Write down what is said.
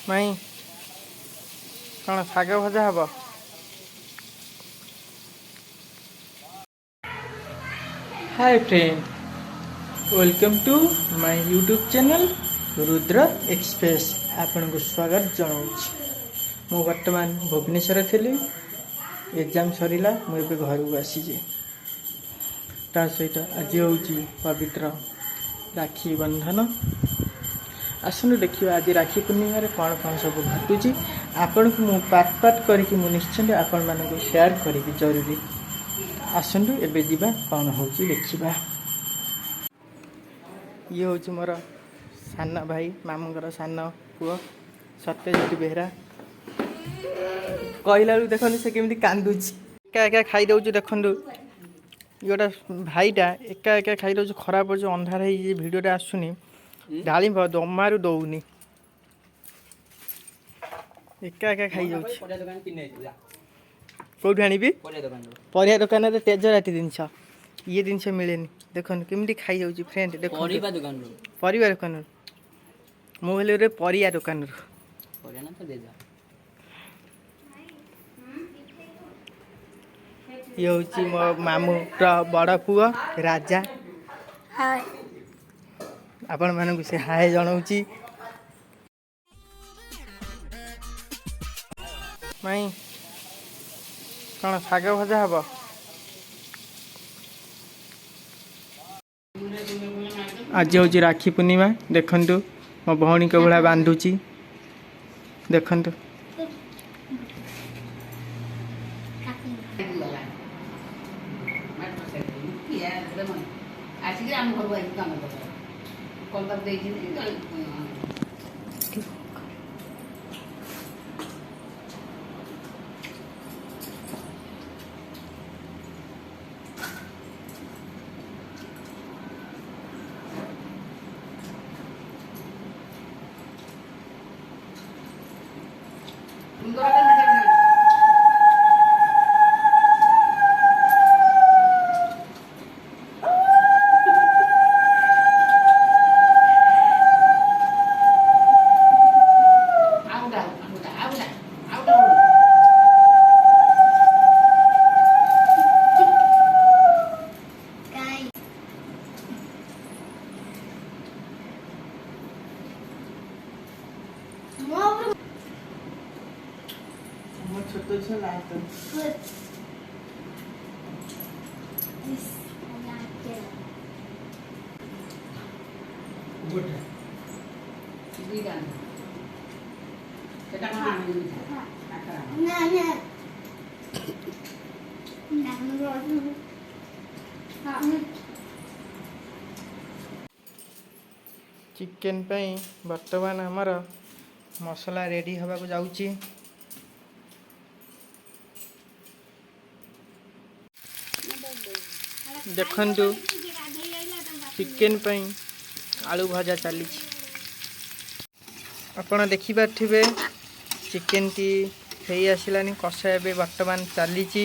ମାଇଁ କ'ଣ ଶାଗ ଭଜା ହବ? High friend, welcome to my YouTube channel Rudra express. ଆପଣଙ୍କୁ ସ୍ୱାଗତ ଜଣାଉଛି। ମୁଁ ବର୍ତ୍ତମାନ ଭୁବନେଶ୍ୱରରେ ଥିଲି। ଏକ୍ଜାମ୍ ସରିଲା, ମୁଁ ଏବେ ଘରକୁ ଆସିଛି। ତା ସହିତ ଆଜି ହେଉଛି ପବିତ୍ର ରାକ୍ଷୀ ବନ୍ଧନ। ଆସନ୍ତୁ ଦେଖିବା ଆଜି ରାକ୍ଷୀ ପୂର୍ଣ୍ଣିମାରେ କ'ଣ କ'ଣ ସବୁ ଘଟୁଛି। ଆପଣଙ୍କୁ ମୁଁ ପାର୍ଟ କରିକି ମୁଁ ନିଶ୍ଚିନ୍ତ ଆପଣମାନଙ୍କୁ ସେୟାର କରିବି ଜରୁରୀ। ଆସନ୍ତୁ ଏବେ ଯିବା କ'ଣ ହେଉଛି ଦେଖିବା। ଇଏ ହେଉଛି ମୋର ସାନ ଭାଇ, ମାମୁଁଙ୍କର ସାନ ପୁଅ ସତ୍ୟଜିତ ବେହେରା। କହିଲା ବେଳକୁ ଦେଖନ୍ତୁ ସେ କେମିତି କାନ୍ଦୁଛି। ଏକା ଏକା ଖାଇଦେଉଛି। ଦେଖନ୍ତୁ ଇଏ ଗୋଟେ ଭାଇଟା ଏକା ଏକା ଖାଇଦେଉଛି। ଖରାପ ହେଉଛି, ଅନ୍ଧାର ହେଇଛି, ଭିଡ଼ିଓଟା ଆସୁନି। ଡାଳିମ୍ବ ଜମାରୁ ଦଉନି, ଏକା ଏକା ଖାଇଯାଉଛି। କେଉଁଠୁ ଆଣିବି? ପରିବା ଦୋକାନରେ ତେଜରାତି ଜିନିଷ, ଇଏ ଜିନିଷ ମିଳେନି। ଦେଖନ୍ତୁ କେମିତି ଖାଇଯାଉଛି ଫ୍ରେଣ୍ଡ। ଦେଖନ୍ତୁ ପରିବା ଦୋକାନରୁ, ମୁଁ ହେଲେ ଗୋଟେ ପରିବା ଦୋକାନରୁ। ଇଏ ହେଉଛି ମୋ ମାମୁଁର ବଡ଼ ପୁଅ ରାଜା। ଆପଣମାନଙ୍କୁ ସେ ହାଏ ଜଣାଉଛି। ମାଇଁ କ'ଣ ଶାଗ ଭଜା ହବ? ଆଜି ହେଉଛି ରାକ୍ଷୀ ପୂର୍ଣ୍ଣିମା। ଦେଖନ୍ତୁ ମୋ ଭଉଣୀ କେଉଁଭଳିଆ ବାନ୍ଧୁଛି, ଦେଖନ୍ତୁ। ଛୋଟ ଛୁଆ ଲାଇଟ୍ ଚିକେନ୍ ପାଇଁ ବର୍ତ୍ତମାନ ଆମର ମସଲା ରେଡ଼ି ହେବାକୁ ଯାଉଛି। ଦେଖନ୍ତୁ ଚିକେନ୍ ପାଇଁ ଆଳୁ ଭଜା ଚାଲିଛି। ଆପଣ ଦେଖିପାରୁଥିବେ ଚିକେନ୍ଟି ହେଇ ଆସିଲାନି, କଷା ଏବେ ବର୍ତ୍ତମାନ ଚାଲିଛି।